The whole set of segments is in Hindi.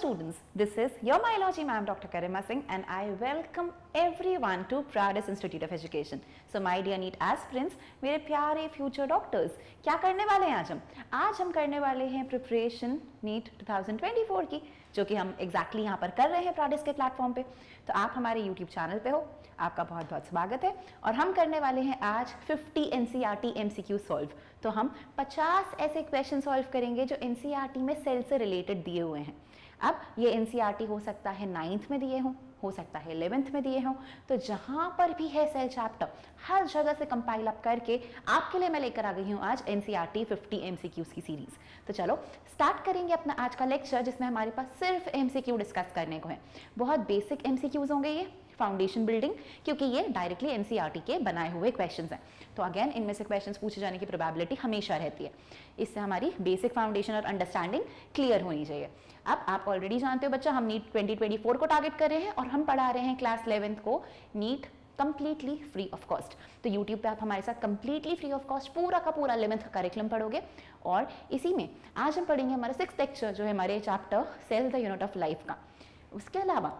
students, this is your biology ma'am Dr. Karima Singh and I welcome everyone to Pradis Institute of Education. So my dear NEET aspirants, मेरे प्यारे future doctors, क्या करने वाले हैं आज हम करने वाले हैं प्रिपरेशन NEET 2024 की, जो कि हम एग्जैक्टली यहाँ पर कर रहे हैं प्राडिस के प्लेटफॉर्म पे। तो आप हमारे YouTube चैनल पे हो, आपका बहुत बहुत स्वागत है। और हम करने वाले हैं आज 50 NCERT MCQ सॉल्व। तो हम 50 ऐसे क्वेश्चन सॉल्व करेंगे जो NCERT में सेल से रिलेटेड दिए हुए हैं। अब ये NCERT हो सकता है 9th में दिए हों, हो सकता है 11th में दिए हों, तो जहाँ पर भी है सेल चैप्टर हर जगह से कंपाइल अप करके आपके लिए मैं लेकर आ गई हूँ आज NCERT 50 MCQs की सीरीज। तो चलो स्टार्ट करेंगे अपना आज का लेक्चर, जिसमें हमारे पास सिर्फ MCQ डिस्कस करने को है। बहुत बेसिक MCQs होंगे ये, फाउंडेशन बिल्डिंग, क्योंकि ये डायरेक्टली NCERT के बनाए हुए क्वेश्चंस हैं। तो अगेन इनमें से क्वेश्चंस पूछे जाने की प्रोबेबिलिटी हमेशा रहती है। इससे हमारी बेसिक फाउंडेशन और अंडरस्टैंडिंग क्लियर होनी चाहिए। अब आप ऑलरेडी जानते हो बच्चा, हम नीट 2024 को टारगेट कर रहे हैं और हम पढ़ा रहे हैं क्लास 11th को NEET completely free of cost. तो यूट्यूब पे आप हमारे साथ कंप्लीटली फ्री ऑफ कॉस्ट पूरा का पूरा 11th का करिकुलम पढ़ोगे। और इसी में आज हम पढ़ेंगे हमारा 6th लेक्चर, जो है हमारे chapter cell the unit of life का। उसके अलावा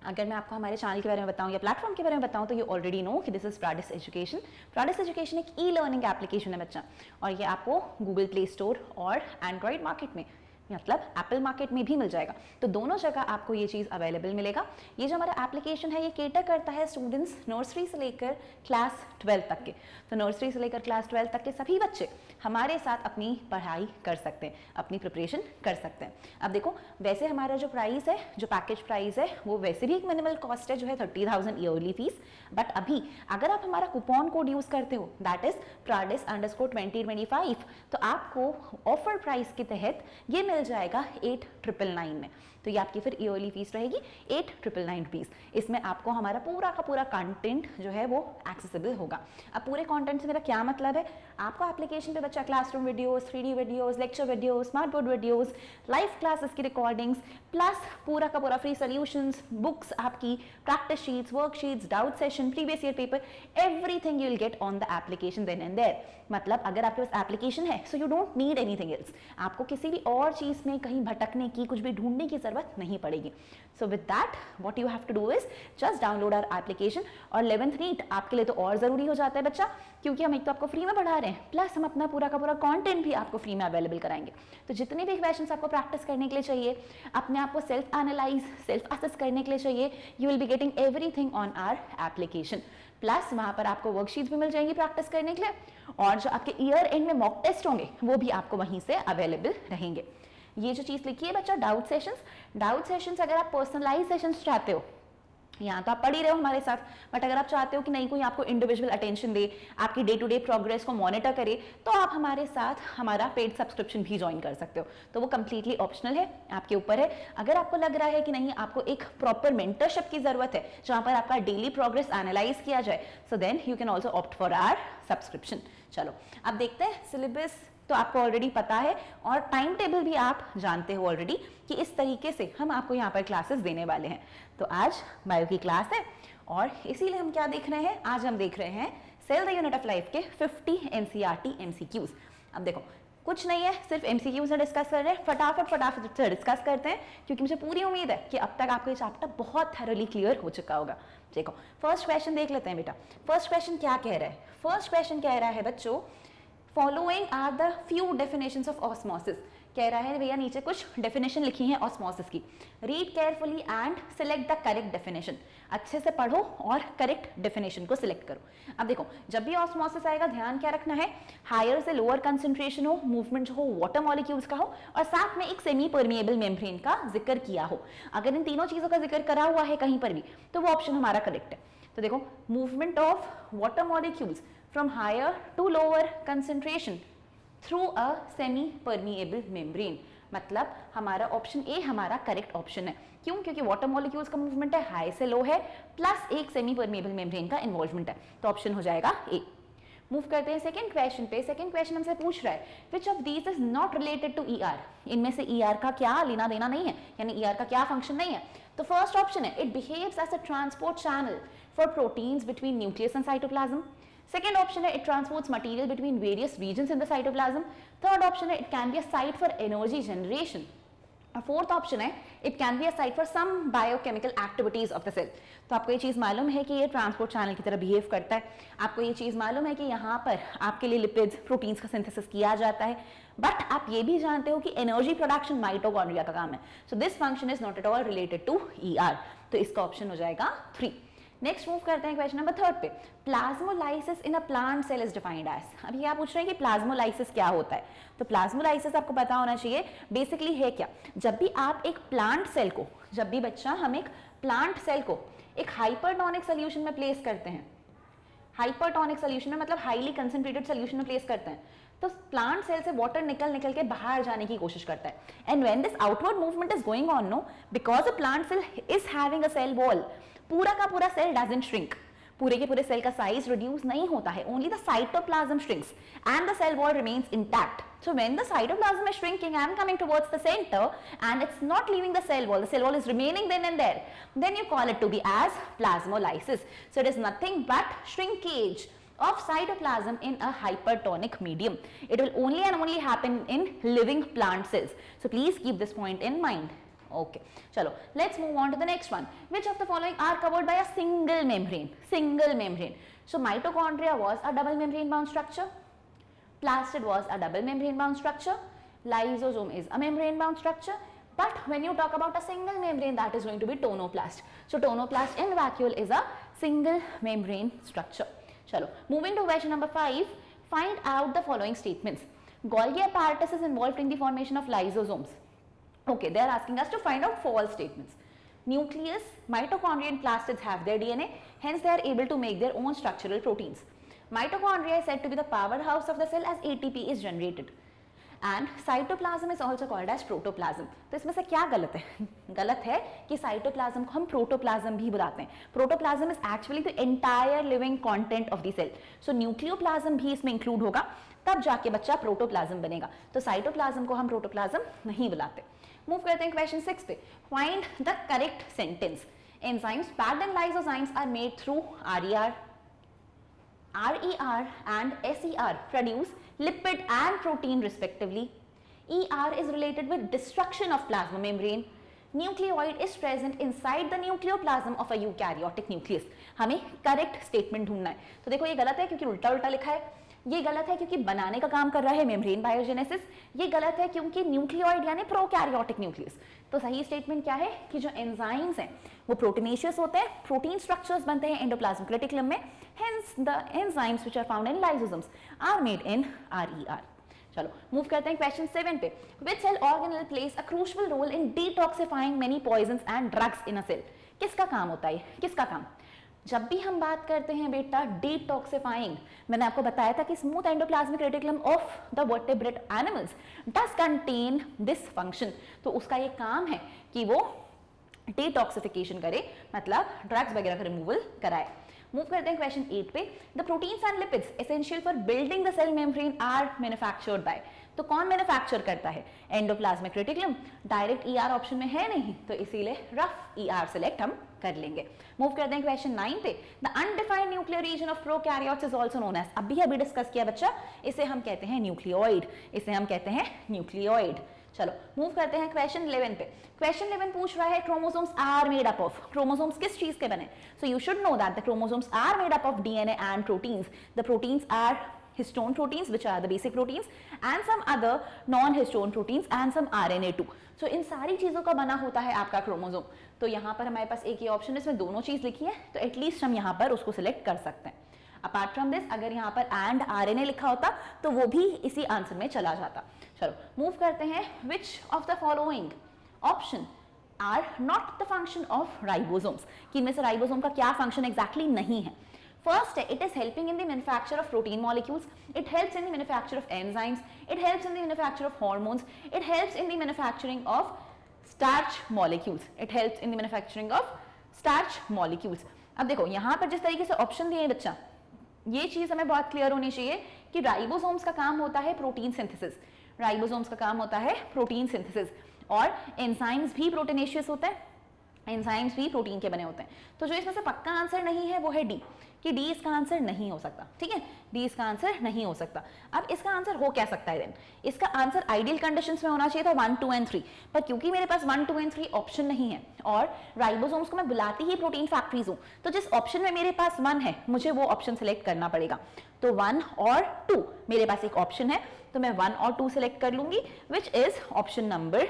अगर मैं आपको हमारे चैनल के बारे में बताऊं या प्लेटफॉर्म के बारे में बताऊं, तो ये ऑलरेडी नो कि दिस इज प्राडिस एजुकेशन। प्राडिस एजुकेशन एक ई लर्निंग एप्लीकेशन है बच्चा, और ये आपको गूगल प्ले स्टोर और एंड्रॉइड मार्केट में, मतलब एप्पल मार्केट में भी मिल जाएगा। तो दोनों जगह आपको ये चीज़ अवेलेबल मिलेगा। ये जो हमारा एप्लीकेशन है ये केटर करता है स्टूडेंट्स नर्सरी से लेकर क्लास 12 तक के। तो नर्सरी से लेकर क्लास 12 तक के सभी बच्चे हमारे साथ अपनी पढ़ाई कर सकते हैं, अपनी प्रिपरेशन कर सकते हैं। अब देखो, वैसे हमारा जो प्राइस है, जो पैकेज प्राइस है, वो वैसे भी एक मिनिमल कॉस्ट है, जो है 30,000 ईयरली फीस। बट अभी अगर आप हमारा कूपन कोड यूज करते हो, दैट इज pradis_2025, तो आपको ऑफर प्राइस के तहत ये मिल जाएगा 8,999 में। तो ये आपकी फिर ईयरली फीस रहेगी 8,999 रुपीज। इसमें आपको हमारा पूरा का पूरा कंटेंट जो है वो एक्सेसिबल होगा। अब पूरे कंटेंट से मेरा क्या मतलब है, आपको एप्लीकेशन पे बच्चा classroom videos, 3D videos, lecture videos, smart board videos, live classes की रिकॉर्डिंग्स, प्लस पूरा का पूरा फ्री सॉल्यूशंस, बुक्स, आपकी practice sheets, worksheets, doubt session, previous year paper, everything you will get on the application then and there. मतलब अगर आपके पास एप्लीकेशन है, so you don't need anything else. आपको किसी भी और चीज में कहीं भटकने की, कुछ भी ढूंढने की जरूरत नहीं पड़ेगी। So with that what you have to do is just download our application. और 11th नीट आपके लिए तो और जरूरी हो जाता है बच्चा, क्योंकि हम एक तो आपको फ्री में पढ़ा रहे हैं, प्लस हम अपना पूरा का पूरा कंटेंट भी आपको फ्री में अवेलेबल कराएंगे। तो जितने भी क्वेश्चंस आपको प्रैक्टिस करने के लिए चाहिए, अपने आप को सेल्फ एनालाइज, सेल्फ असेस करने के लिए चाहिए, you will be getting everything on our application. Plus वहां पर आपको वर्कशीट्स भी मिल जाएंगी प्रैक्टिस करने के लिए, और जो आपके ईयर एंड में मॉक टेस्ट होंगे वो भी आपको वहीं से अवेलेबल रहेंगे। ये जो चीज लिखी है बच्चा, डाउट सेशंस अगर आप पर्सनलाइज सेशंस चाहते हो, यहाँ तो आप पढ़ ही रहे हो हमारे साथ, बट अगर आप चाहते हो कि नहीं कोई आपको इंडिविजुअल अटेंशन दे, आपकी डे टू डे प्रोग्रेस को मॉनिटर करे, तो आप हमारे साथ हमारा पेड सब्सक्रिप्शन भी ज्वाइन कर सकते हो। तो वो कंप्लीटली ऑप्शनल है, आपके ऊपर है। अगर आपको लग रहा है कि नहीं आपको एक प्रॉपर मेंटरशिप की जरूरत है, जहां पर आपका डेली प्रोग्रेस एनालाइज किया जाए, so then you can also opt for our subscription. चलो अब देखते हैं। सिलेबस तो आपको ऑलरेडी पता है और टाइम टेबल भी आप जानते हो ऑलरेडी कि इस तरीके से हम आपको यहाँ पर क्लासेस देने वाले हैं। तो आज बायो की क्लास है और इसीलिए हम क्या देख रहे हैं, आज हम देख रहे हैं cell the unit of life के 50 NCERT MCQs। अब देखो कुछ नहीं है, सिर्फ MCQs से डिस्कस कर रहे हैं, फटाफट से डिस्कस करते हैं, क्योंकि मुझे पूरी उम्मीद है कि अब तक आपको ये चैप्टर बहुत थॉरली क्लियर हो चुका होगा। देखो फर्स्ट क्वेश्चन देख लेते हैं बेटा। फर्स्ट क्वेश्चन क्या कह रहा है? फर्स्ट क्वेश्चन कह रहा है बच्चों, following are the few definitions of osmosis. कह रहा है भैया नीचे कुछ डेफिनेशन लिखी है ऑस्मोसिस की, read carefully and select the correct definition. अच्छे से पढ़ो और करेक्ट डेफिनेशन को सिलेक्ट करो। अब देखो जब भी ऑस्मोसिस आएगा ध्यान क्या रखना है, हायर से लोअर कंसंट्रेशन हो, मूवमेंट जो हो वाटर मॉलिक्यूल्स का हो, और साथ में एक सेमी परमिएबल मेम्ब्रेन का जिक्र किया हो। अगर इन तीनों चीजों का जिक्र करा हुआ है कहीं पर भी, तो वो ऑप्शन हमारा करेक्ट है। तो देखो movement of water molecules from higher to lower concentration through a semi permeable membrane, मतलब हमारा ऑप्शन ए हमारा करेक्ट ऑप्शन है। क्यों? क्योंकि वाटर मॉलिक्यूल्स का मूवमेंट है हाई से लो है, प्लस एक सेमी परमेबल मेम्ब्रेन का इन्वॉल्वमेंट है, तो ऑप्शन हो जाएगा ए। मूव करते हैं सेकंड क्वेश्चन पे। सेकंड क्वेश्चन हमसे पूछ रहा है which of these is not related to ER. इनमें से ईआर का क्या लेना देना नहीं है, यानी ईआर का क्या फंक्शन नहीं है। तो फर्स्ट ऑप्शन है it behaves as a transport channel for proteins between nucleus and cytoplasm. Second option है it transports material between various regions in the cytoplasm. Third option है it can be a site for energy generation. Fourth option है it can be a site for some biochemical activities of the cell. तो आपको ये चीज़ मालूम है कि ये ट्रांसपोर्ट चैनल की तरह बिहेव करता है, आपको ये चीज़ मालूम है कि यहाँ पर आपके लिए लिपिड्स प्रोटीन्स का सिंथेसिस किया जाता है, बट आप ये भी जानते हो कि एनर्जी प्रोडक्शन माइटोकॉन्ड्रिया का काम है। So this function is not at all related to ER, तो इसका ऑप्शन हो जाएगा 3। नेक्स्ट मूव करते हैं क्वेश्चन नंबर 3 पे। Plasmolysis in a plant cell is defined as. अब ये आप पूछ रहे हैं कि प्लाज्मोलाइसिस क्या होता है, तो प्लाज्मोलाइसिस आपको पता होना चाहिए बेसिकली है क्या। जब भी आप एक प्लांट सेल को, जब भी बच्चा हम एक प्लांट सेल को एक हाइपरटोनिक सोल्यूशन में प्लेस करते हैं, हाइपरटोनिक सोल्यूशन में मतलब हाईली कंसंट्रेटेड सोल्यूशन में प्लेस करते हैं, तो प्लांट सेल से वाटर निकल के बाहर जाने की कोशिश करता है। And when this outward movement is going on, no, because a plant cell is having a cell wall, पूरा का पूरा सेल डजंट श्रिंक, पूरे के पूरे सेल का साइज रिड्यूस नहीं होता है, only the cytoplasm shrinks and the cell wall remains intact. So when the cytoplasm is shrinking and coming towards the center and it's not leaving the cell wall is remaining then and there, then you call it to be as plasmolysis. So it is nothing but shrinkage of cytoplasm in a hypertonic medium. It will only and only happen in living plant cells. So please keep this point in mind. Okay, chalo, let's move on to the next one. Which of the following are covered by a single membrane? Single membrane. So mitochondria was a double membrane bound structure. Plastid was a double membrane bound structure. Lysosome is a membrane bound structure. But when you talk about a single membrane, that is going to be tonoplast. So tonoplast in vacuole is a single membrane structure. Chalo, moving to question number 5. Find out the following statements. Golgi apparatus is involved in the formation of lysosomes. Okay, they are asking us to find out false statements. Nucleus, mitochondria and plastids have their DNA, hence they are able to make their own structural proteins. Mitochondria is said to be the powerhouse of the cell as ATP is generated. And cytoplasm is also called as protoplasm. तो इसमें से क्या गलत है? गलत है कि साइटोप्लाज्म को हम प्रोटोप्लाज्म भी बुलाते हैं। Protoplasm is actually the entire living content of the cell. So nucleoplasm भी इसमें इंक्लूड होगा, तब जाके बच्चा प्रोटोप्लाज्म बनेगा। तो साइटोप्लाज्म को हम प्रोटोप्लाज्म नहीं बुलाते। मूव करते हैं क्वेश्चन 6 पे। Find the correct sentence. Enzymes packed in lysosomes are made through RER and SER produce lipid and protein respectively. ER is related with destruction of plasma membrane. Nucleoid is present inside the nucleoplasm of a eukaryotic nucleus. हमें करेक्ट स्टेटमेंट ढूंढना है। तो देखो ये गलत है क्योंकि उल्टा उल्टा लिखा है, ये गलत है क्योंकि बनाने का काम कर रहा है मेम्ब्रेन बायोजेनेसिस, ये गलत है क्योंकि न्यूक्लियोइड यानी प्रोकैरियोटिक न्यूक्लियस। तो सही स्टेटमेंट क्या है कि जो एंजाइम्स हैं वो प्रोटीनेशियस होते हैं, प्रोटीन स्ट्रक्चर्स बनते हैं एंडोप्लाज्मिक रेटिकुलम में, hence the enzymes which are found in lysosomes are made in RER। चलो मूव करते हैं क्वेश्चन 7 पे। Which cell organelle place a crucial role in detoxifying many poisons and drugs in a cell. किसका काम होता है, किसका काम? जब भी हम बात करते हैं बेटा डिटॉक्सिफाइंग, मैंने आपको बताया था कि smooth endoplasmic reticulum of the vertebrate animals does contain this function. तो उसका ये काम है कि वो डिटॉक्सिफिकेशन करे, मतलब ड्रग्स वगैरह का रिमूवल कराए। मूव करते हैं क्वेश्चन 8 पे। The proteins and lipids essential for building the cell membrane are manufactured by. तो कौन मैन्युफैक्चर करता है? Endoplasmic reticulum. Direct ER option में है नहीं, तो इसीलिए रफ ER सिलेक्ट हम कर लेंगे। मूव करते हैं क्वेश्चन 9 पे। The undefined nuclear region of prokaryotes is also known as, अभी डिस्कस किया बच्चा, इसे हम कहते हैं न्यूक्लियोइड, इसे हम कहते हैं न्यूक्लियोइड। चलो मूव करते हैं क्वेश्चन 11 पे। क्वेश्चन 11 पूछ रहा है chromosomes are made up of. Chromosomes किस चीज के बने? So you should know that the chromosomes are made up of DNA and proteins. The proteins are histone proteins which are the basic proteins and some other non-histone proteins and some RNA too. So इन सारी चीजों का बना होता है आपका क्रोमोसोम। तो यहाँ पर हमारे पास एक ही ऑप्शन, इसमें दोनों चीज लिखी है, तो एटलीस्ट हम यहाँ पर उसको सिलेक्ट कर सकते हैं। अपार्ट फ्रॉम दिस अगर यहाँ पर एंड RNA लिखा होता तो वो भी इसी आंसर में चला जाता। चलो मूव करते हैं। Which of the following option are not the function of ribosomes, कि इनमें से राइबोसोम का क्या फंक्शन एग्जैक्टली नहीं है? First, it is helping in the manufacture of protein molecules, it helps in the manufacture of enzymes, it helps in the manufacture of hormones, it helps in the manufacturing of starch molecules, it helps in the manufacturing of starch molecules. अब देखो यहाँ पर जिस तरीके से ऑप्शन दिए हैं बच्चा, ये चीज हमें बहुत क्लियर होनी चाहिए कि राइबोसोम्स का काम होता है प्रोटीन सिंथेसिस, राइबोसोम्स का काम होता है प्रोटीन सिंथेसिस, और एंजाइम्स भी प्रोटीनेशियस होते हैं, एंजाइम्स भी प्रोटीन के बने होते हैं। तो जो इसमें से पक्का आंसर नहीं है वो है डी, कि डी इसका आंसर नहीं हो सकता। ठीक है, डी इसका आंसर नहीं हो सकता। अब इसका आंसर हो क्या सकता है देन? इसका आंसर आइडियल कंडीशंस में होना चाहिए था 1, 2 एंड 3, पर क्योंकि मेरे पास 1, 2 एंड 3 ऑप्शन नहीं है और राइबोसोम्स को मैं बुलाती ही प्रोटीन फैक्ट्रीज हूं, तो जिस ऑप्शन में मेरे पास 1 है मुझे वो ऑप्शन सेलेक्ट करना पड़ेगा। तो 1 और 2 मेरे पास एक ऑप्शन है, तो मैं 1 और 2 सेलेक्ट कर लूंगी, which is option number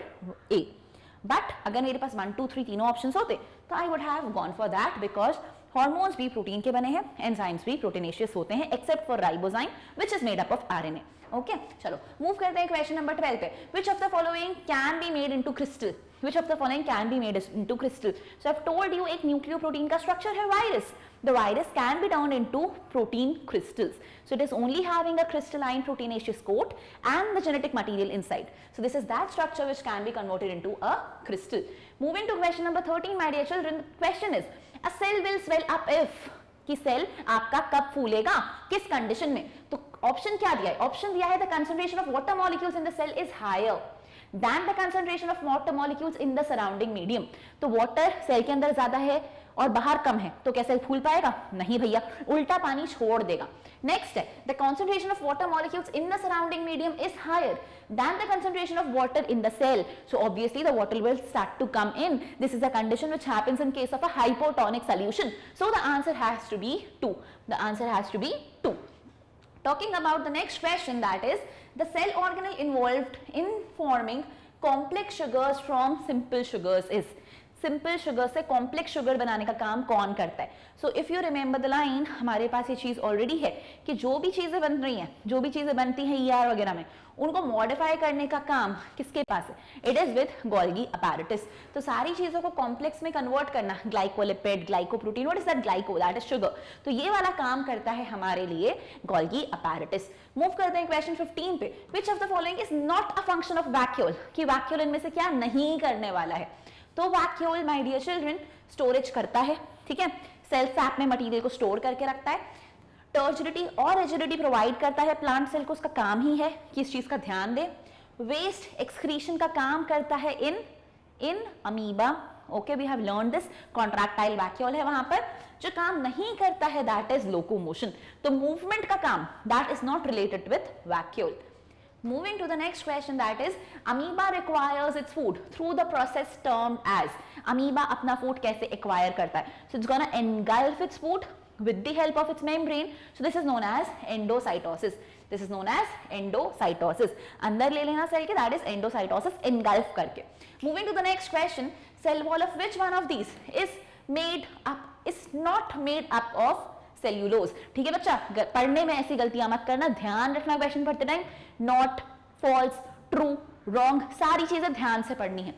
A. But अगर मेरे पास 1, 2, 3 तीनों ऑप्शंस होते तो I would have gone for that, because hormones भी प्रोटीन के बने हैं, एंजाइम्स भी प्रोटीनेशियस होते हैं, except for ribozyme which is made up of RNA. Okay, चलो मूव करते हैं क्वेश्चन नंबर 12 पे। Which of the following can be made into crystal? Which of the following can be made into crystal? So I've told you एक न्यूक्लियोप्रोटीन का स्ट्रक्चर है virus. The virus can be turned into protein crystals. So it is only having a crystalline proteinaceous coat and the genetic material inside. So this is that structure which can be converted into a crystal. Moving to question number 13, my dear children, the question is, a cell will swell up if, कि सेल आपका कब फूलेगा, किस कंडीशन में? तो ऑप्शन क्या दिया है? ऑप्शन दिया है the concentration of water molecules in the cell is higher than the concentration of water molecules in the surrounding medium. तो वाटर सेल के अंदर ज्यादा है और बाहर कम है, तो क्या सेल फूल पाएगा? नहीं भैया, उल्टा पानी छोड़ देगा। नेक्स्ट है the concentration of water molecules in the surrounding medium is higher than the concentration of water in the cell. So obviously the water will start to come in. This is a condition which happens in case of a hypotonic solution. So the answer has to be 2. The answer has to be 2. Talking about the next question, that is the cell organelle involved in forming complex sugars from simple sugars is. Simple sugar से कॉम्प्लेक्स शुगर बनाने का काम कौन करता है? So if you remember the line, हमारे पास ये चीज ऑलरेडी है कि जो भी चीजें बन रही हैं, जो भी चीजें बनती हैं ईआर वगैरह में, उनको मॉडिफाई करने का काम किसके पास है? It is with Golgi apparatus. तो सारी चीजों को कॉम्प्लेक्स में कन्वर्ट करना, glycolipid, glycoprotein, what is that? Glyco, that is sugar. तो ये वाला काम करता है हमारे लिए गोल्गी अपैरेटस। मूव करते हैं क्वेश्चन 15 पे। Which of the following is not a function of vacuole? कि वैक्यूल इनमें से क्या नहीं करने वाला है? तो vacuole, my dear children, storage करता है। ठीक है, सेल सैप में मटेरियल को स्टोर करके रखता है, टर्जिडिटी और रिजिडिटी प्रोवाइड करता है प्लांट सेल को, उसका काम ही है कि इस चीज का ध्यान दे। वेस्ट एक्सक्रीशन का काम करता है in amoeba. Okay, we have learn this. Contractile vacuole है वहां पर। जो काम नहीं करता है दैट इज लोकोमोशन। तो मूवमेंट का काम that is not related with vacuole. Moving to the next question, that is amoeba requires its food through the process termed as. Amoeba अपना food कैसे acquire करता है? So it's gonna engulf its food with the help of its membrane. So this is known as endocytosis. This is known as endocytosis. अंदर ले लेना सेल के, that is endocytosis, engulf करके. Moving to the next question, cell wall of which one of these is not made up of cellulose? ठीक है बच्चा, पढ़ने में ऐसी गलतियां मत करना, ध्यान रखना क्वेश्चन पढ़ते time. Not, false, true, wrong, सारी चीजें ध्यान से पढ़नी है।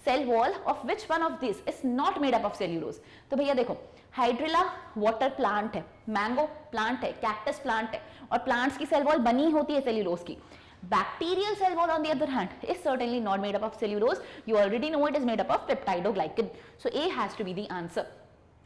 Cell wall of which one of this is not made up of cellulose? तो भैया देखो, हाइड्रिला वाटर प्लांट है, मैंगो प्लांट है, कैक्टस प्लांट है, और प्लांट्स की सेल वॉल बनी होती है सेल्यूलोज की। Bacterial cell wall on the other hand is certainly not made up of cellulose. You already know it is made up of peptidoglycan. So A has to be the answer.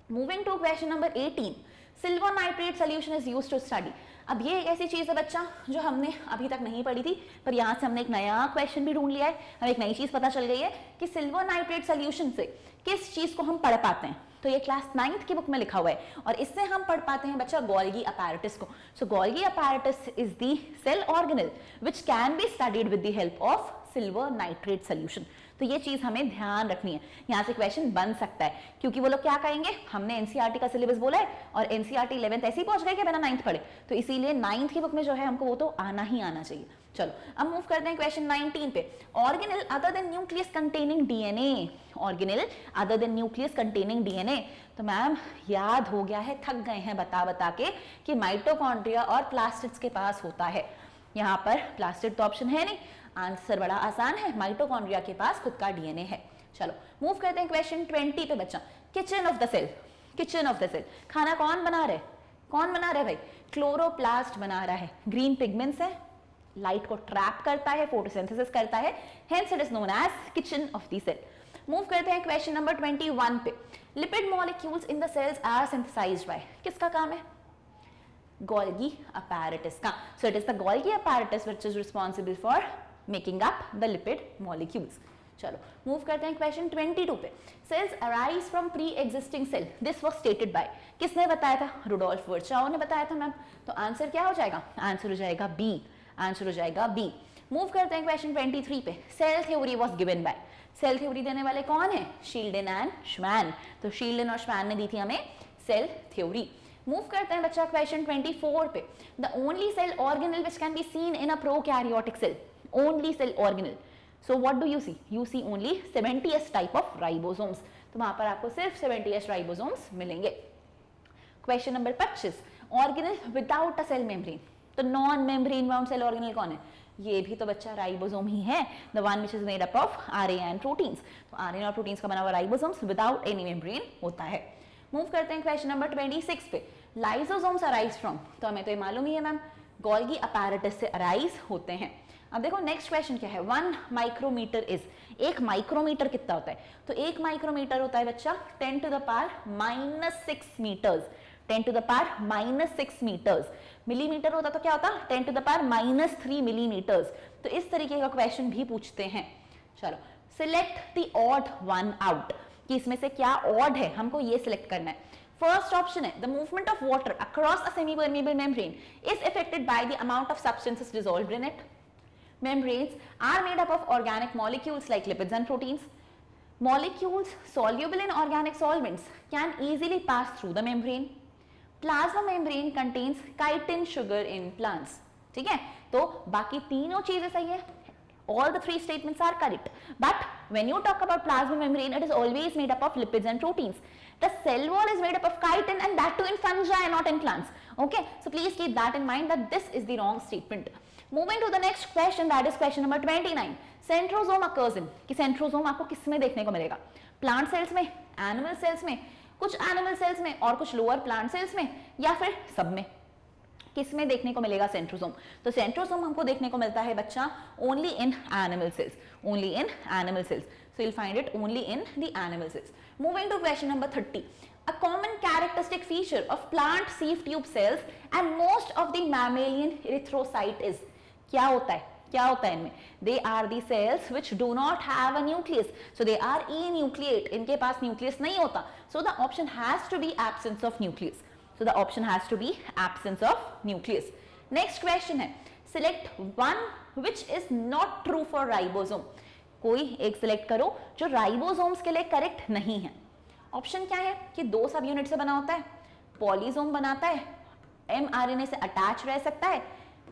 Moving to question number 18. Silver nitrate solution is used to study. अब ये एक ऐसी चीज है बच्चा जो हमने अभी तक नहीं पढ़ी थी, पर यहाँ से हमने एक नया क्वेश्चन भी ढूंढ लिया है, हमें एक नई चीज पता चल गई है कि सिल्वर नाइट्रेट सोल्यूशन से किस चीज को हम पढ़ पाते हैं। तो ये क्लास 9th की बुक में लिखा हुआ है और इससे हम पढ़ पाते हैं बच्चा गोल्गी अपैरेटस को। So Golgi apparatus is the cell organelle which can be studied with the help of silver nitrate solution. तो ये चीज हमें ध्यान रखनी है, यहाँ से क्वेश्चन बन सकता है, क्योंकि वो लोग क्या कहेंगे, हमने एनसीईआरटी का सिलेबस बोला है और एनसीईआरटी 11th ऐसे ही पहुंच गए कि बिना 9th पढ़े, तो इसीलिए 9th की बुक में जो है हमको वो तो आना ही आना चाहिए। चलो अब मूव करते हैं क्वेश्चन 19 पे। Organelle other than nucleus containing DNA, organelle other than nucleus containing DNA. तो मैम याद हो गया है, थक गए हैं बता बता के कि माइटोकॉन्ड्रिया और प्लास्टिड्स के पास होता है। यहाँ पर प्लास्टिड तो ऑप्शन है नहीं, आंसर बड़ा आसान है, माइटोकॉन्ड्रिया के पास खुद का डीएनए है। चलो मूव करते हैं क्वेश्चन 20 पे बच्चा। Kitchen of the cell, kitchen of the cell, खाना कौन बना रहे, कौन बना रहे भाई? क्लोरोप्लास्ट बना रहा है। ग्रीन पिगमेंट्स है, लाइट को ट्रैप करता है, फोटोसिंथेसिस करता है, hence it is known as kitchen of the cell. Move करते हैं क्वेश्चन नंबर 21 पे। Lipid molecules in the cells are synthesised by, किसका काम है? गोल्गी apparatus का। So it is the Golgi apparatus which is responsible for making up the lipid molecules. चलो मूव करते हैं क्वेश्चन 22 पे। Cells arise from pre existing cell, this was stated by, किसने बताया था? रुडोल्फ वर्चाओ ने बताया था मैम। तो आंसर क्या हो जाएगा? आंसर हो जाएगा बी, आंसर हो जाएगा बी। मूव करते हैं क्वेश्चन 23 पे। Cell theory was given by, cell theory देने वाले कौन है? शील्डन एंड श्वान। तो शील्डन और श्वान ने दी थी हमें सेल थ्योरी। मूव करते हैं बच्चा क्वेश्चन 24 पे। The only cell organelle which can be seen in a prokaryotic cell, only cell organelle, so what do you see? You see only 70s type of ribosomes. तो वहां पर आपको सिर्फ 70s ribosomes मिलेंगे। Question number 25, organelle without a cell membrane. तो non membrane bound cell organelle कौन है? ये भी तो बच्चा राइबोसोम ही है, the one which is made up of RNA and proteins. तो आरएनए और प्रोटीन्स का बना हुआ राइबोसोम्स विदाउट एनी मेम्ब्रेन होता है। मूव करते हैं क्वेश्चन नंबर 26 पे। लाइसोसोम्स अराइज फ्रॉम, तो हमें तो ये मालूम ही है मैम, गोल्गी अपैरेटस से अराइज होते हैं। अब देखो नेक्स्ट क्वेश्चन क्या है? 1 माइक्रोमीटर इज, एक माइक्रोमीटर कितना होता है? तो एक माइक्रोमीटर होता है बच्चा 10 to the power -6 metres, 10 to the power -6 metres. Millimetre होता तो क्या होता? 10 टू द पावर -3 मिलीमीटर्स। तो इस तरीके का क्वेश्चन भी पूछते हैं। चलो select the odd one out, कि इसमें से क्या ऑड है, हमको ये सिलेक्ट करना है। फर्स्ट ऑप्शन है the movement of water across a semi permeable membrane is affected by the amount of substances dissolved in it. Membranes are made up of organic molecules like lipids and proteins. Molecules soluble in organic solvents can easily pass through the membrane. Plasma membrane contains chitin sugar in plants. ठीक है, तो बाकी तीनों चीजें सही है। All the three statements are correct. But when you talk about plasma membrane, it is always made up of lipids and proteins. The cell wall is made up of chitin, and that too in fungi, not in plants. Okay, so please keep that in mind that this is the wrong statement. Moving to the next question, that is question number 29. Centrosome occurs in, कि सेंट्रोसोम आपको किस में देखने को मिलेगा? प्लांट सेल्स में, एनिमल सेल्स में, कुछ एनिमल सेल्स में और कुछ लोअर प्लांट सेल्स में, या फिर सब में? किस में देखने को मिलेगा सेंट्रोसोम? तो सेंट्रोसोम हमको देखने को मिलता है बच्चा only in animal cells, only in animal cells. So you'll find it only in the animal cells. Moving to question number 30. A common characteristic feature of plant sieve tube cells and most of the mammalian erythrocyte is, क्या होता है? क्या होता है इनमें? They are the cells which do not have a nucleus, so they are enucleate. इनके पास न्यूक्लियस नहीं होता, so the option has to be absence of nucleus. So the option has to be absence of nucleus. Next question है select one which is not true for ribosome. कोई एक सिलेक्ट करो जो राइबोसोम्स के लिए करेक्ट नहीं है। ऑप्शन क्या है कि 2 सब यूनिट से बना होता है, पॉलीसोम बनाता है, mRNA से अटैच रह सकता है,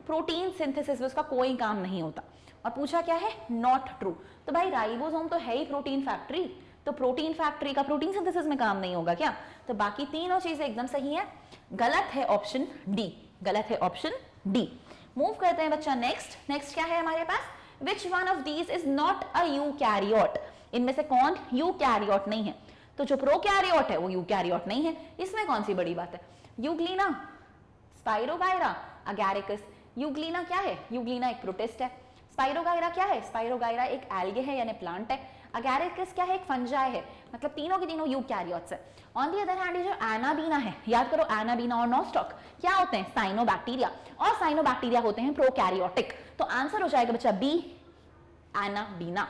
प्रोटीन सिंथेसिस में उसका कोई काम नहीं होता। और पूछा क्या है? Not true. तो भाई राइबोसोम तो है ही प्रोटीन फैक्ट्री, तो प्रोटीन फैक्ट्री का प्रोटीन सिंथेसिस में काम नहीं होगा क्या? तो बाकी तीनों चीजें एकदम सही है। गलत है ऑप्शन डी, गलत है ऑप्शन डी। मूव करते हैं बच्चा नेक्स्ट। नेक्स्ट क्या है हमारे पास? Which one of these is not a eukaryote? इनमें से कौन यूकैरियोट नहीं है? तो जो प्रोकैरियोट है वो यूकैरियोट नहीं है। इसमें कौन सी बड़ी बात है? Euglena, spirogyra, Agaricus. यूग्लिना क्या है? यूग्लिना एक प्रोटिस्ट है। स्पाइरोगायरा क्या है? स्पाइरोगायरा एक एल्गे है यानी प्लांट है। अगैरिकस क्या है? एक फंजाई है। मतलब तीनों के तीनों यूकैरियोट्स है। ऑन दी अदर हैंड ये जो एनाबीना है, याद करो एनाबीना और नॉस्टॉक क्या होते हैं? साइनोबैक्टीरिया, और साइनोबैक्टीरिया होते हैं प्रोकैरियोटिक। तो आंसर हो जाएगा बच्चा बी, एनाबीना।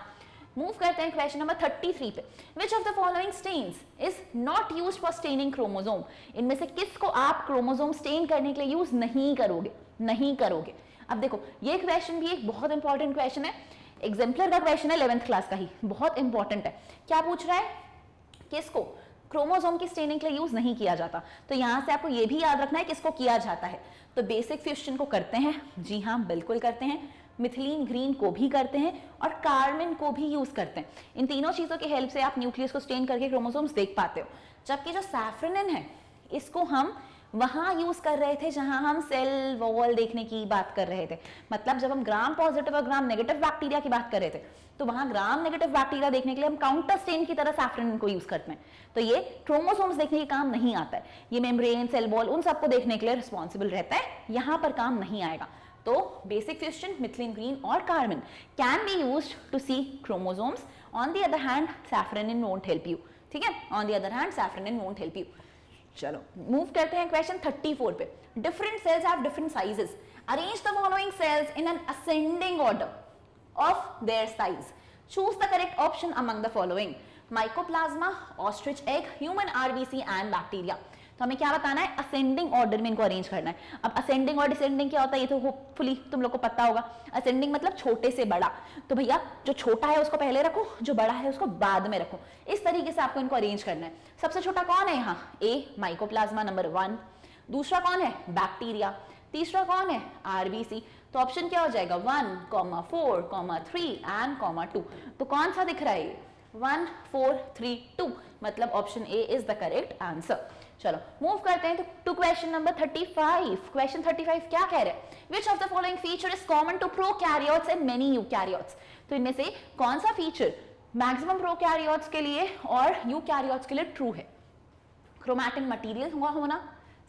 मूव करते हैं क्वेश्चन नंबर 33 पे। Which of the following stains is not used for staining chromosome? इनमें से किसको आप क्रोमोसोम स्टेन करने के लिए यूज नहीं करोगे? नहीं करोगे। अब देखो ये क्वेश्चन भी एक बहुत इंपॉर्टेंट क्वेश्चन है, एग्जाम्पलर का क्वेश्चन है 11th क्लास का ही, बहुत इंपॉर्टेंट है। क्या पूछ रहा है? किसको क्रोमोसोम की स्टेनिंग के लिए यूज नहीं किया जाता? तो यहां से आपको ये भी याद रखना है किसको किया जाता है। तो बेसिक फ्यूजन को करते हैं, जी हाँ बिल्कुल करते हैं, मिथिलीन ग्रीन को भी करते हैं और कार्मिन को भी यूज करते हैं। इन तीनों चीजों की हेल्प से आप न्यूक्लियस को स्टेन करके क्रोमोसोम्स देख पाते हो। जबकि जो सैफ्रनिन है इसको हम वहां यूज कर रहे थे जहां हम सेल वॉल देखने की बात कर रहे थे। मतलब जब हम ग्राम पॉजिटिव और ग्राम नेगेटिव बैक्टीरिया की बात कर रहे थे तो वहां ग्राम नेगेटिव बैक्टीरिया देखने के लिए हम काउंटर स्टेन की तरह सैफ्रनिन को यूज करते हैं। तो ये क्रोमोसोम्स देखने के काम नहीं आता है, ये मेम्ब्रेन, सेल वॉल उन सबको देखने के लिए रिस्पॉन्सिबल रहता है, यहां पर काम नहीं आएगा। तो बेसिक फ्यूजन मिथिलीन ग्रीन और carbon can be used to see chromosomes. On the other hand safranin won't help you, ठीक है, on the other hand safranin won't help you. चलो मूव करते हैं क्वेश्चन 34 पे। Different cells have different sizes, arrange the following cells in an ascending order of their size. Choose the correct option among the following, mycoplasma, ostrich egg, human RBC and bacteria. तो हमें क्या बताना है, असेंडिंग ऑर्डर में इनको अरेंज करना है। अब असेंडिंग और डिसेंडिंग क्या होता है ये तो होपफुली तुम लोग को पता होगा। असेंडिंग मतलब छोटे से बड़ा, तो भैया जो छोटा है उसको पहले रखो, जो बड़ा है उसको बाद में रखो। इस तरीके से आपको इनको अरेंज करना है। सबसे छोटा कौन है यहाँ, ए माइकोप्लाज्मा नंबर 1, दूसरा कौन है बैक्टीरिया, तीसरा कौन है आरबीसी। तो ऑप्शन क्या हो जाएगा 1, 4, 3 एंड 2। तो कौन सा दिख रहा है 1, 4, 3, 2, मतलब option A is the correct answer. चलो मूव करते हैं टू क्वेश्चन नंबर 35। क्वेश्चन 35 क्या कह रहे हैं, which of the following feature is common to prokaryotes and many eukaryotes. तो इनमें से कौन सा फीचर मैक्सिमम प्रोकैरियोट्स के लिए और यूकैरियोट्स के लिए ट्रू है। क्रोमैटिन मटेरियल हुआ होना,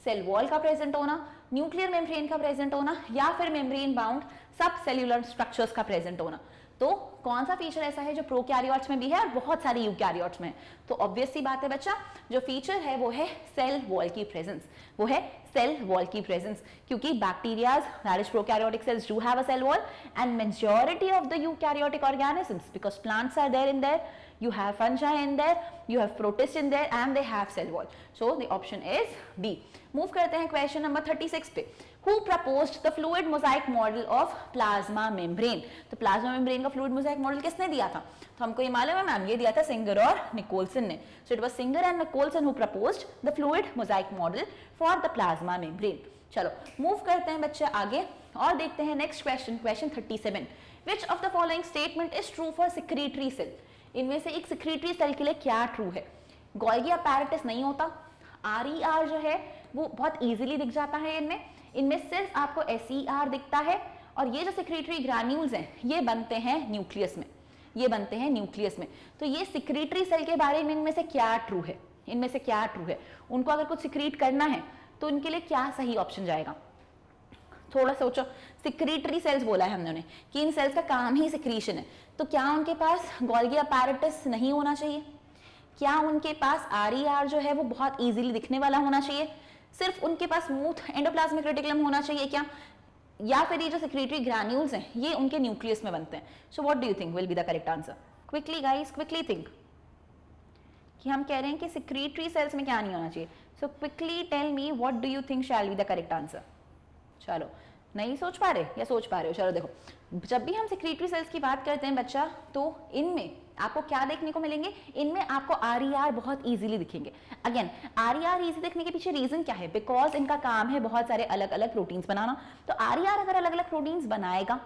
सेल वॉल का प्रेजेंट होना, न्यूक्लियर मेम्ब्रेन का प्रेजेंट होना, या फिर मेम्ब्रेन बाउंड सब सेल्यूलर स्ट्रक्चर्स का प्रेजेंट होना। तो कौन सा फीचर ऐसा है जो प्रोकैरियोट्स में भी है और बहुत सारे यूकैरियोट्स में। तो ऑब्वियस सी बात है बच्चा, जो फीचर है वो है सेल वॉल की प्रेजेंस, वो है सेल वॉल की प्रेजेंस, क्योंकि bacterias that is prokaryotic cells do have a cell wall and majority of the eukaryotic organisms, because plants are there in there, you have fungi in there, you have protists in there and they have cell wall. So the option is B. Move करते हैं question number 36 पे। Who proposed the fluid mosaic model of plasma membrane? तो plasma membrane का fluid mosaic model किसने दिया था, तो हमको ये मालूम है मैम, ये दिया था सिंगर और निकोलसन ने। So it was Singer and Nicholson who proposed the fluid mosaic model for the plasma membrane. चलो मूव करते हैं बच्चे आगे और देखते हैं next question, question 37। Which of the following statement is true for secretory cell? इनमें से एक सेक्रेटरी सेल के लिए क्या ट्रू है, गोल्गी अपैरेटस नहीं होता, आरईआर जो है वो बहुत इजीली दिख जाता है इनमें सिर्फ आपको एसईआर दिखता है, और ये जो सेक्रेटरी ग्रैन्यूल्स हैं ये बनते हैं न्यूक्लियस में, ये बनते हैं न्यूक्लियस में। तो ये सेक्रेटरी सेल के बारे में इनमें से क्या ट्रू है, इनमें से क्या ट्रू है, उनको अगर कुछ सिक्रीट करना है तो इनके लिए क्या सही ऑप्शन जाएगा, थोड़ा सोचो। सिक्रीटरी सेल्स बोला है हमने कि इन सेल्स का काम ही सिक्रीशन है, तो क्या उनके पास गोल्गी अपैरेटस नहीं होना चाहिए, क्या उनके पास आरईआर जो है वो बहुत इजीली दिखने वाला होना चाहिए, सिर्फ उनके पास स्मूथ एंडोप्लाज्मिक रेटिकुलम होना चाहिए क्या, या फिर ये जो सेक्रेटरी ग्रैन्यूल्स हैं ये उनके न्यूक्लियस में बनते हैं। So what do you think will be the correct answer, quickly guys, quickly think, कि हम कह रहे हैं कि सेक्रेटरी सेल्स में क्या नहीं होना चाहिए। So quickly tell me what do you think shall be the correct answer. चलो नहीं सोच पा रहे या सोच पा रहे हो, चलो देखो, जब भी हम सेक्रेटरी सेल्स की बात करते हैं बच्चा, तो इनमें आपको क्या देखने को मिलेंगे, इनमें आपको आरईआर बहुत इजीली दिखेंगे। अगेन आरईआर इजी दिखने के पीछे रीजन क्या है, बिकॉज इनका काम है बहुत सारे अलग अलग प्रोटीन्स बनाना। तो आरईआर अगर अलग अलग प्रोटीन्स बनाएगा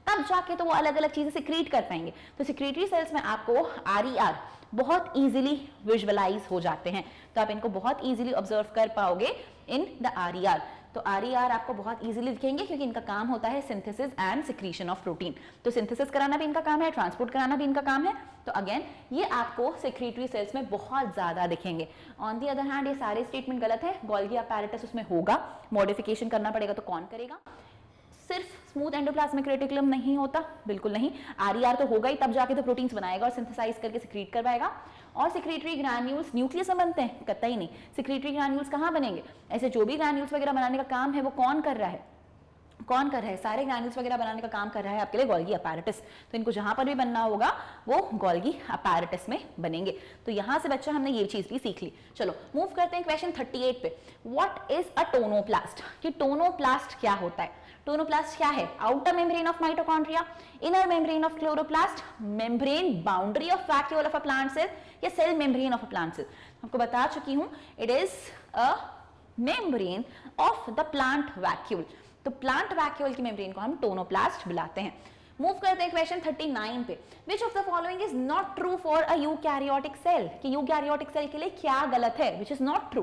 तब जाके तो वो अलग अलग चीजें सिक्रीट कर पाएंगे। तो सेक्रेटरी सेल्स में आपको आरईआर बहुत इजीली विजुअलाइज हो जाते हैं, तो आप इनको बहुत इजीली ऑब्जर्व कर पाओगे इन द आरईआर। तो आरईआर आपको बहुत इजीली दिखेंगे क्योंकि इनका काम होता है synthesis and secretion of protein. तो सिंथेसिस कराना भी इनका काम है, ट्रांसपोर्ट कराना भी इनका काम है। तो अगेन ये आपको सेक्रेटरी सेल्स में बहुत ज्यादा दिखेंगे। ऑन दी अदर हैंड ये सारे स्टेटमेंट गलत है, गोल्गी अपैरेटस उसमें होगा, मॉडिफिकेशन करना पड़ेगा, तो कौन करेगा। सिर्फ स्मूथ एंडोप्लाज्मिक रेटिकुलम नहीं होता, बिल्कुल नहीं, आरईआर तो होगा ही, तब जाके तो प्रोटीन्स बनाएगा और सिंथेसाइज करके सिक्रीट करवाएगा। और सेक्रेटरी ग्रैन्यूल्स न्यूक्लियस में बनते हैं, कतई नहीं। सेक्रेटरी ग्रैन्यूल्स कहाँ बनेंगे, ऐसे जो भी ग्रैन्यूल्स वगैरह बनाने का काम है वो कौन कर रहा है, कौन कर रहा है, सारे ग्रैन्यूल्स वगैरह बनाने का काम कर रहा है आपके लिए गोल्गी अपैरेटस। तो इनको जहां पर भी बनना होगा वो गोल्गी अपैरेटस में बनेंगे। तो यहां से बच्चा हमने ये चीज भी सीख ली। चलो मूव करते हैं क्वेश्चन 38 पे। व्हाट इज अ टोनोप्लास्ट, कि टोनोप्लास्ट क्या होता है। टोनोप्लास्ट क्या है, outer membrane of mitochondria, inner membrane of chloroplast, membrane boundary of vacuole of a plant cell, या cell membrane of a plant cell. आपको बता चुकी हूं, it is a membrane of the plant vacuole. तो प्लांट वैक्यूल की मेम्ब्रेन को हम टोनोप्लास्ट बुलाते हैं। मूव करते हैं क्वेश्चन 39 पे। Which of the following is not true for a eukaryotic cell, कि यूकैरियोटिक सेल के लिए क्या गलत है, विच इज नॉट ट्रू।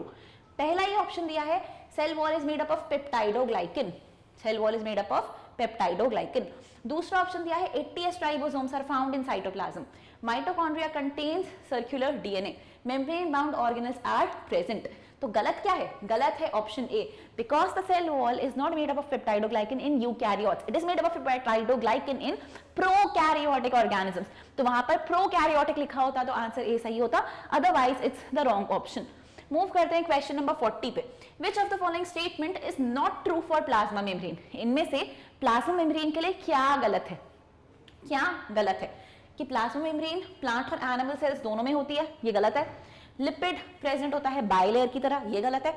पहला ही ऑप्शन दिया है, cell wall is made up of peptidoglycan, cell wall is made up of peptidoglycan. दूसरा ऑप्शन दिया है 80s ribosomes are found in cytoplasm, mitochondria contains circular DNA, membrane bound organelles are present. तो गलत क्या है, गलत है option A, because the cell wall is not made up of peptidoglycan in eukaryotes, it is made up of peptidoglycan in prokaryotic organisms. तो वहां पर प्रोकैरियोटिक लिखा होता तो आंसर ए सही होता, otherwise it's the wrong option. Move करते हैं क्वेश्चन नंबर 40 पे। Which of the following statement is not true for plasma membrane, इनमें से प्लाज्मा मेम्ब्रेन के लिए क्या गलत है, क्या गलत है। कि प्लाज्मा मेम्ब्रेन प्लांट और एनिमल सेल्स दोनों में होती है, ये गलत है। लिपिड प्रेजेंट होता है बाइलेयर की तरह, ये गलत है।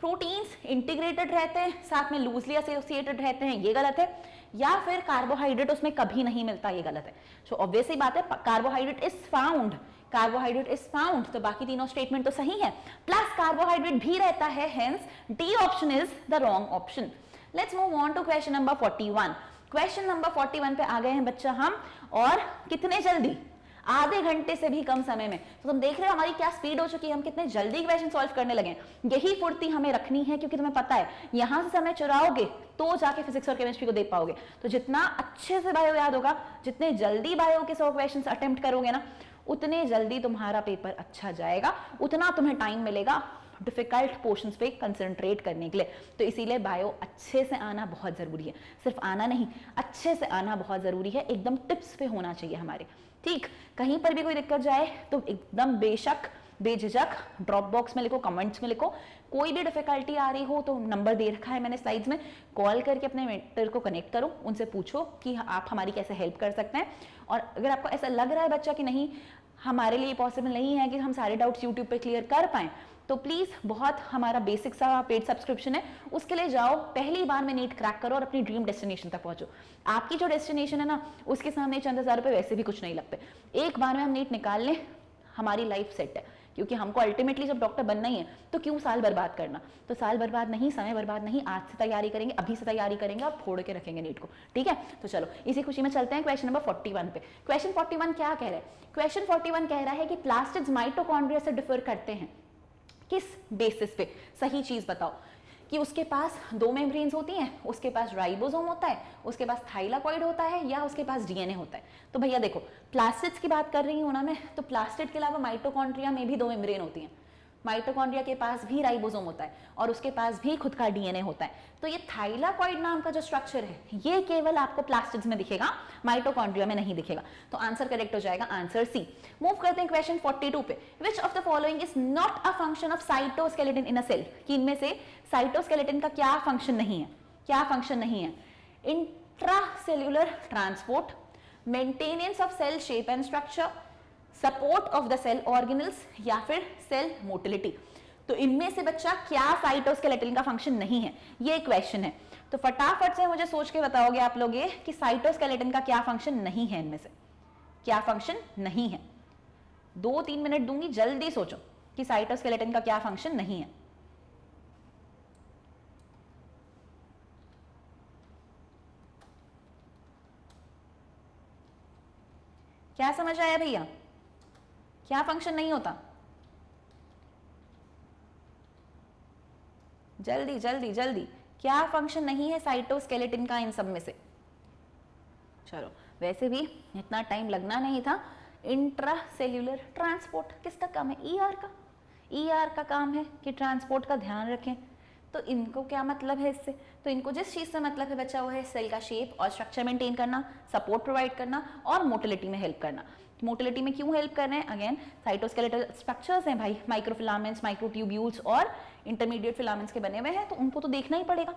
प्रोटीन्स इंटीग्रेटेड रहते हैं, साथ में लूजली एसोसिएटेड रहते हैं, ये गलत है। या फिर कार्बोहाइड्रेट उसमें कभी नहीं मिलता, ये गलत है। सो ऑब्वियसली बात है, carbohydrate is found, carbohydrate is found, तो बाकी तीनों स्टेटमेंट तो सही है। प्लस कार्बोहाइड्रेट भी रहता है, hence D option is the wrong option. Let's move on to question number 41। Question number 41 पे आ गए हैं बच्चा हम, और कितने जल्दी, आधे घंटे से भी कम समय में। तो तुम देख रहे हो हमारी क्या स्पीड हो चुकी है, हम कितने जल्दी क्वेश्चन सॉल्व करने लगे। यही फुर्ती हमें रखनी है, क्योंकि तुम्हें पता है यहां से समय चुराओगे तो जाके फिजिक्स और केमिस्ट्री को दे पाओगे। तो जितना अच्छे से बायो याद होगा, जितने जल्दी बायो के 100 क्वेश्चन अटेम्प्ट करोगे ना, उतने जल्दी तुम्हारा पेपर अच्छा जाएगा, उतना तुम्हें टाइम मिलेगा डिफिकल्ट पोर्शंस पे कंसंट्रेट करने के लिए। तो इसीलिए बायो अच्छे से आना बहुत जरूरी है, सिर्फ आना नहीं, अच्छे से आना बहुत जरूरी है, एकदम टिप्स पे होना चाहिए हमारे। ठीक, कहीं पर भी कोई दिक्कत जाए तो एकदम बेशक बेझिझक ड्रॉप बॉक्स में लिखो, कमेंट्स में लिखो। कोई भी डिफिकल्टी आ रही हो तो नंबर दे रखा है मैंने स्लाइड्स में, कॉल करके अपने मेंटर को कनेक्ट करो, उनसे पूछो कि आप हमारी कैसे हेल्प कर सकते हैं। और अगर आपको ऐसा लग रहा है बच्चा कि नहीं हमारे लिए पॉसिबल नहीं है कि हम सारे डाउट्स यूट्यूब पे क्लियर कर पाएं, तो प्लीज बहुत हमारा बेसिक सा पेड सब्सक्रिप्शन है, उसके लिए जाओ, पहली बार में नीट क्रैक करो और अपनी ड्रीम डेस्टिनेशन तक पहुंचो। आपकी जो डेस्टिनेशन है ना, उसके सामने चंद हजार रुपए वैसे भी कुछ नहीं लगते। एक बार में हम नीट निकाल लें, हमारी लाइफ सेट है, क्योंकि हमको अल्टीमेटली जब डॉक्टर बनना ही है तो क्यों साल बर्बाद करना। तो साल बर्बाद नहीं, समय बर्बाद नहीं, आज से तैयारी करेंगे, अभी से तैयारी करेंगे और फोड़ के रखेंगे नीट को। ठीक है, तो चलो इसी खुशी में चलते हैं क्वेश्चन नंबर 41 पे। क्वेश्चन 41 क्या कह रहा है? क्वेश्चन 41 कह रहा है कि प्लास्टिड्स माइटोकॉन्ड्रिया से डिफर करते हैं किस बेसिस पे? सही चीज बताओ। कि उसके पास 2 मेम्ब्रेन्स होती हैं, उसके पास राइबोसोम होता है, उसके पास थाइलाकॉइड होता है, या उसके पास डीएनए होता है। तो भैया देखो, प्लास्टिड्स की बात कर रही हूं ना मैं, तो प्लास्टिड के अलावा माइटोकॉन्ड्रिया में भी 2 मेम्ब्रेन होती हैं। माइटोकॉन्ड्रिया के पास भी राइबोसोम होता है और उसके पास भी खुद का डीएनए होता है। तो ये थाइलाकॉइड नाम का जो स्ट्रक्चर है, ये केवल आपको प्लास्टिड्स में दिखेगा, माइटोकॉन्ड्रिया में नहीं दिखेगा। तो आंसर करेक्ट हो जाएगा, आंसर सी। मूव करते हैं क्वेश्चन 42 पे। Which of the following is not a function of cytoskeleton in a cell? कि इनमें से साइटोस्केलेटन का क्या फंक्शन नहीं है? क्या फंक्शन नहीं है? Intracellular transport, maintenance of cell shape and structure, support of the cell organelles, या फिर सेल मोटिलिटी। तो इनमें से बच्चा क्या साइटोस्केलेटन का फंक्शन नहीं है? ये क्वेश्चन है। तो फटाफट से मुझे सोच के बताओगे आप लोग ये कि साइटोस्केलेटन का क्या फंक्शन नहीं है, इनमें से क्या फंक्शन नहीं है? 2-3 मिनट दूंगी, जल्दी सोचो कि साइटोस्केलेटन का क्या फंक्शन नहीं है। क्या समझ आया भैया? क्या फंक्शन नहीं होता? जल्दी जल्दी जल्दी, क्या फंक्शन नहीं है साइटोस्केलेटन का इन सब में से? चलो, वैसे भी इतना टाइम लगना नहीं था। इंट्रासेल्युलर ट्रांसपोर्ट किसका काम है? ईआर का। ईआर का काम है कि ट्रांसपोर्ट का ध्यान रखें। तो इनको क्या मतलब है इससे? तो इनको जिस चीज से मतलब है बच्चा, वो है सेल का शेप और स्ट्रक्चर मेंटेन करना, सपोर्ट प्रोवाइड करना और मोटिलिटी में हेल्प करना। मोटिलिटी में क्यों हेल्प कर रहे हैं? अगेन साइटोस्केलेटल स्ट्रक्चर्स हैं भाई, माइक्रोफिलामेंट्स, माइक्रोट्यूब्यूल्स और इंटरमीडिएट फिलामेंट्स के बने हुए हैं, तो उनको तो देखना ही पड़ेगा,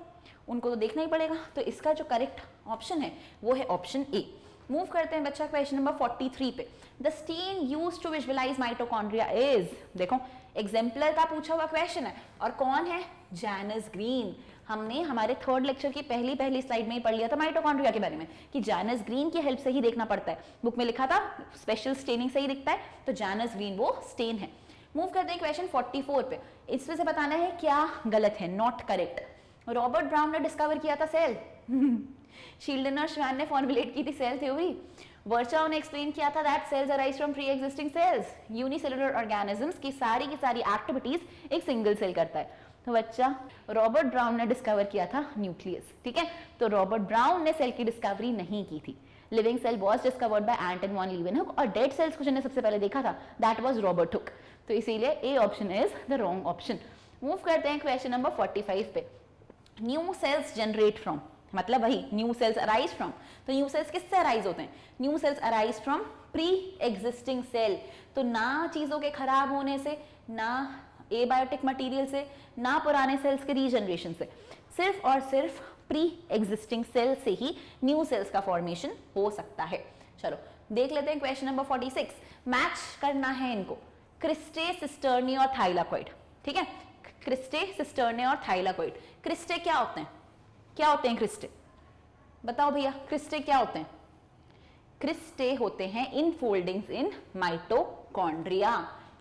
उनको तो देखना ही पड़ेगा। तो इसका जो करेक्ट ऑप्शन है वो है ऑप्शन ए। मूव करते हैं बच्चा क्वेश्चन नंबर 43 पे। The stain used to visualise mitochondria is, देखो एग्जाम्पलर का पूछा हुआ क्वेश्चन है, और कौन है? Janus green. हमने हमारे 3rd लेक्चर की पहली स्लाइड में ही पढ़ लिया था माइटोकॉन्ड्रिया के बारे में कि जैनस ग्रीन की हेल्प से ही देखना पड़ता है। बुक में लिखा था स्पेशल स्टेनिंग से ही दिखता है, तो जैनस ग्रीन वो स्टेन है। मूव करते हैं क्वेश्चन 44 पे। इसमें से बताना है क्या गलत है, नॉट करेक्ट। रॉबर्ट ब्राउन ने डिस्कवर किया था सेल। शील्डन और श्वान ने फॉर्मुलेट की थी सेल थ्योरी। वर्चाउ ने एक्सप्लेन किया था that cells arise from pre existing cells. Unicellular organisms की सारी एक्टिविटीज एक सिंगल सेल करता है। तो बच्चा, रॉबर्ट ब्राउन ने डिस्कवर किया था न्यूक्लियस। ठीक है, तो रॉबर्ट ब्राउन ने सेल की डिस्कवरी नहीं की थी। Living cell was discovered by Anton von Leeuwenhoek, और डेड सेल्स को जिन्होंने सबसे पहले देखा था दैट वाज रॉबर्ट हुक। तो इसीलिए A option is the wrong option. Move करते हैं क्वेश्चन नंबर 45 पे। न्यू सेल्स जनरेट फ्रॉम, मतलब वही न्यू सेल्स अराइज फ्रॉम। तो न्यू सेल्स किससे अराइज होते हैं? New cells arise from pre existing cell. तो ना चीजों के खराब होने से, ना एबायोटिक मटेरियल से, ना पुराने सेल्स के रीजनरेशन से, सिर्फ और सिर्फ प्री एग्जिस्टिंग सेल से ही न्यू सेल्स का फॉर्मेशन हो सकता है। चलो देख लेते हैं क्वेश्चन नंबर 46। मैच करना है इनको, क्रिस्टे, सिस्टर्नी और थाइलाकोइड। ठीक है, क्रिस्टे, सिस्टर्नी और थाइलाकोइड। क्रिस्टे क्या होते हैं? क्या होते हैं क्रिस्टे? बताओ भैया, क्रिस्टे क्या होते हैं? क्रिस्टे होते हैं infoldings in mitochondria,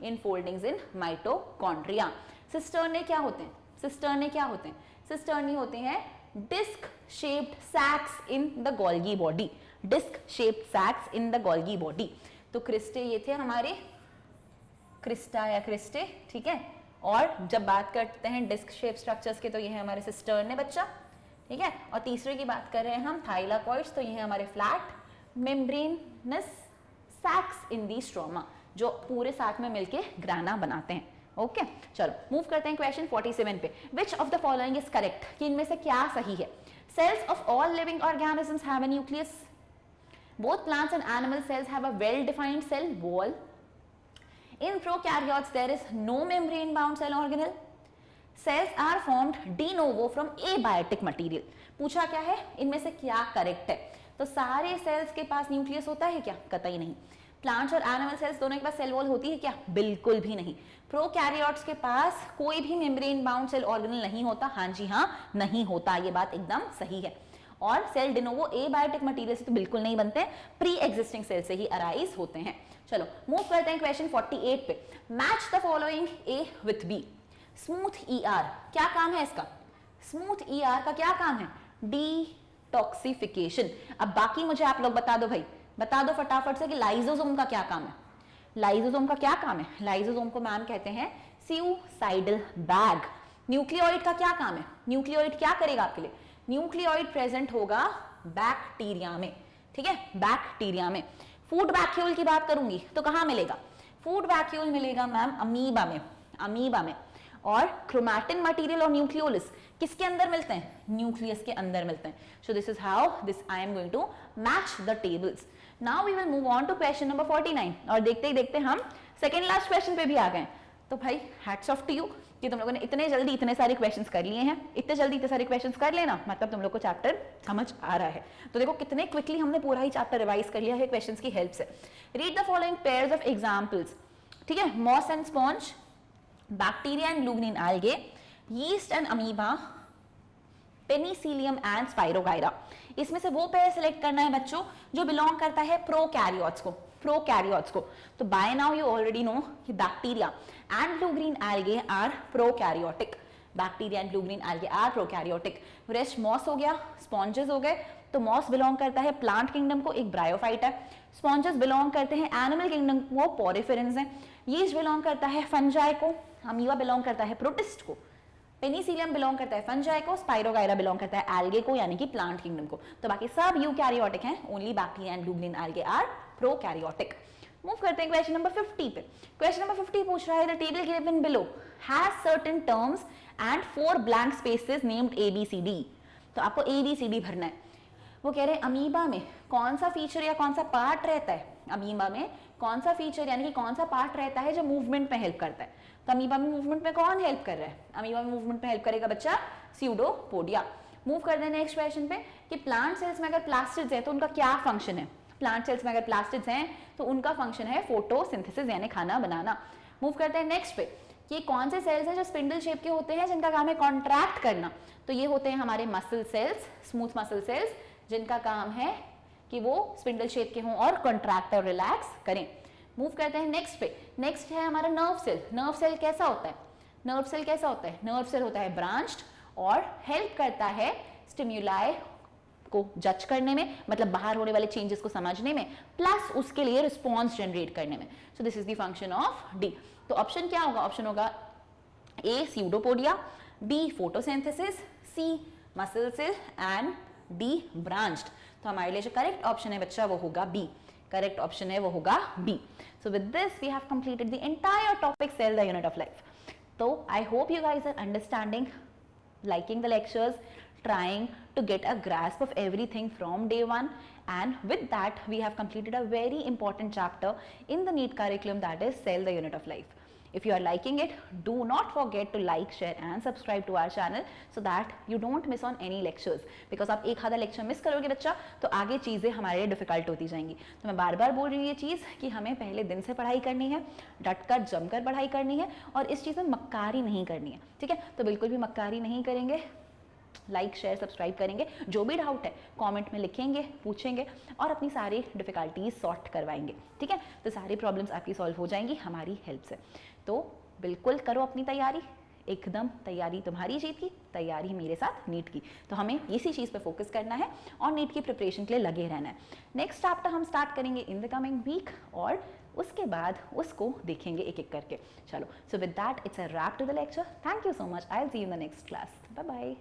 infoldings in mitochondria. Cisternae क्या होते हैं? सिस्टर्नी क्या होते हैं? सिस्टर्नी होते हैं disc shaped sacs in the Golgi body, disc shaped sacs in the Golgi body. तो क्रिस्टे ये थे हमारे, क्रिस्टा या क्रिस्टे, ठीक है। और जब बात करते हैं डिस्क शेप स्ट्रक्चर्स के, तो ये है हमारे सिस्टर्न बच्चा, ठीक है। और तीसरे की बात कर रहे हैं हम थाइलाकॉइड्स, तो ये है हमारे फ्लैट मेम्ब्रेनस सैक्स इन दी स्ट्रोमा, जो पूरे साथ में मिलके ग्राना बनाते हैं। ओके चलो मूव करते हैं क्वेश्चन 47 पे। Which of the following is correct, कि इनमें से क्या सही है? Cells of all living organisms have a nucleus, both plants and animal cells have a well defined cell wall. In prokaryotes there is no membrane bound cell organelle. Cells are formed de novo from abiotic material. पूछा क्या है, इनमें से क्या करेक्ट है? तो सारे सेल्स के पास न्यूक्लियस होता है क्या? कतई नहीं। प्लांट्स और एनिमल सेल्स दोनों के पास सेल वॉल होती है क्या? बिल्कुल भी नहीं। प्रोकैरियोट्स के पास कोई भी मेम्ब्रेन बाउंड सेल ऑर्गेनल नहीं होता, हाँ जी हाँ नहीं होता, ये बात एकदम सही है। और सेल डिनोवो एबायोटिक मटेरियल से तो बिल्कुल नहीं बनते, प्री एग्जिस्टिंग सेल से ही अराइज होते हैं। चलो मूव करते हैं क्वेश्चन 48 पे। Match the following A with B. Smooth ER, क्या काम है इसका? स्मूथ ईआर का क्या काम है? डिटॉक्सिफिकेशन। अब बाकी मुझे आप लोग बता दो भाई, बता दो फटाफट से कि लाइसोसोम का क्या काम है? लाइसोसोम का क्या काम है? लाइसोसोम को मैम कहते हैं सुसाइडल बैग। न्यूक्लियोइड का क्या काम है? न्यूक्लियोइड क्या करेगा आपके लिए? न्यूक्लियोइड प्रेजेंट होगा बैक्टीरिया में, ठीक है, बैक्टीरिया में। फूड वैक्यूल की बात करूंगी तो कहां मिलेगा? फूड वैक्यूल मिलेगा मैम अमीबा में, अमीबा में। और क्रोमैटिन मटेरियल और न्यूक्लियोलिस किसके अंदर मिलते हैं? न्यूक्लियस के अंदर मिलते हैं। So this is how this I am going to match the tables. Now we will move on to question number 49 और देखते ही देखते हम सेकेंड लास्ट क्वेश्चन पे भी आ गए। तो भाई हैट्स ऑफ टू यू कि तुम लोगों ने इतने जल्दी इतने सारे क्वेश्चंस कर लिए हैं। इतने जल्दी इतने सारे क्वेश्चंस कर लेना मतलब तुम लोग को चैप्टर समझ आ रहा है। तो देखो कितने क्विकली हमने पूरा ही चैप्टर रिवाइज कर लिया है क्वेश्चंस की हेल्प से। Read the following pairs of examples, ठीक है। Moss and sponge, bacteria and blue green algae, yeast and amoeba, penicillium and spirogyra. इसमें से वो पेयर सेलेक्ट करना है बच्चों जो बिलोंग करता है प्रोकैरियोट्स को, प्रोकैरियोट्स को। तो by now you already know कि bacteria and blue green algae are prokaryotic, bacteria and blue green algae are prokaryotic. Rest moss हो गया, स्पॉन्जेस हो गए। तो मॉस बिलोंग करता है प्लांट किंगडम को, एक ब्रायोफाइट है। स्पॉन्जेस बिलोंग करते हैं एनिमल किंगडम को, पोरिफेरेंस है। यीस्ट बिलोंग करता है फंजाई को, अमीबा बिलोंग करता है प्रोटिस्ट को, पेनिसिलियम बिलोंग करता है फंजाई को, स्पाइरोगाइरा बिलोंग करता है एल्गे को यानी कि प्लांट किंगडम को। तो बाकी सब यूकैरियोटिक हैं, only bacteria and blue green algae are prokaryotic. Move करते हैं क्वेश्चन नंबर 50 पे। क्वेश्चन नंबर 50 पूछ रहा है the table given below has certain terms and 4 blank spaces named ABCD। तो आपको ABCD भरना है। वो कह रहे हैं अमीबा में कौन सा फीचर या कौन सा पार्ट रहता है, अमीबा में कौन सा फीचर यानी कि कौन सा पार्ट रहता है जो मूवमेंट में हेल्प करता है। तो अमीबा में मूवमेंट में कौन हेल्प कर रहा है? अमीबा में मूवमेंट में हेल्प करेगा बच्चा स्यूडोपोडिया। मूव कर दें नेक्स्ट क्वेश्चन पे कि प्लांट सेल्स में अगर प्लास्टिड्स है तो उनका क्या फंक्शन है? प्लांट सेल्स में अगर प्लास्टिड्स हैं तो उनका फंक्शन है फोटोसिंथेसिस यानी खाना बनाना। मूव करते हैं नेक्स्ट पे कि कौन से सेल्स हैं जो स्पिंडल शेप के होते हैं जिनका काम है कॉन्ट्रैक्ट करना। तो ये होते हैं हमारे muscle cells, smooth muscle cells, जिनका काम है कि वो स्पिंडल शेप के हों और कॉन्ट्रैक्ट और रिलैक्स करें। मूव करते हैं नेक्स्ट पे। नेक्स्ट है हमारा नर्व सेल। नर्व सेल कैसा होता है? नर्व सेल कैसा होता है? नर्व सेल होता है ब्रांच्ड और हेल्प करता है स्टिम्युलाई को जज करने में, मतलब बाहर होने वाले चेंजेस को समझने में, प्लस उसके लिए रिस्पॉन्स जनरेट करने में। So this is the function of D. तो ऑप्शन क्या होगा? ऑप्शन होगा A pseudopodia, B photosynthesis, C muscle cell and D branched. तो हमारे लिए जो करेक्ट ऑप्शन है बच्चा वो होगा बी। करेक्ट ऑप्शन है वो होगा B. So with this we have completed the entire topic cell the unit of life. तो I hope you guys are understanding, liking the lectures, trying to get a grasp of everything from day one, and with that we have completed a very important chapter in the NEET curriculum, that is Cell the Unit of Life. If you are liking it, do not forget to like, share and subscribe to our channel so that you don't miss on any lectures. Because आप एक आधा लेक्चर मिस करोगे बच्चा तो आगे चीज़ें हमारे लिए डिफिकल्ट होती जाएंगी. तो मैं बार बार बोल रही हूँ ये चीज़ कि हमें पहले दिन से पढ़ाई करनी है, डटकर जमकर पढ़ाई करनी है और इस चीज़ में मक्कारी नहीं करनी है. ठीक है, तो बिल्कुल भी मक्कारी नहीं करेंगे. लाइक शेयर सब्सक्राइब करेंगे, जो भी डाउट है कमेंट में लिखेंगे, पूछेंगे और अपनी सारी डिफ़िकल्टीज सॉर्ट करवाएंगे. ठीक है, तो सारी प्रॉब्लम्स आपकी सॉल्व हो जाएंगी हमारी हेल्प से. तो बिल्कुल करो अपनी तैयारी, एकदम तैयारी तुम्हारी जीत की, तैयारी मेरे साथ नीट की. तो हमें इसी चीज़ पे फोकस करना है और नीट की प्रिपरेशन के लिए लगे रहना है. नेक्स्ट चैप्टर हम स्टार्ट करेंगे इन द कमिंग वीक और उसके बाद उसको देखेंगे एक एक करके. चलो, so with that it's a wrap to the lecture. Thank you so much. I will see you in the next class. Bye bye.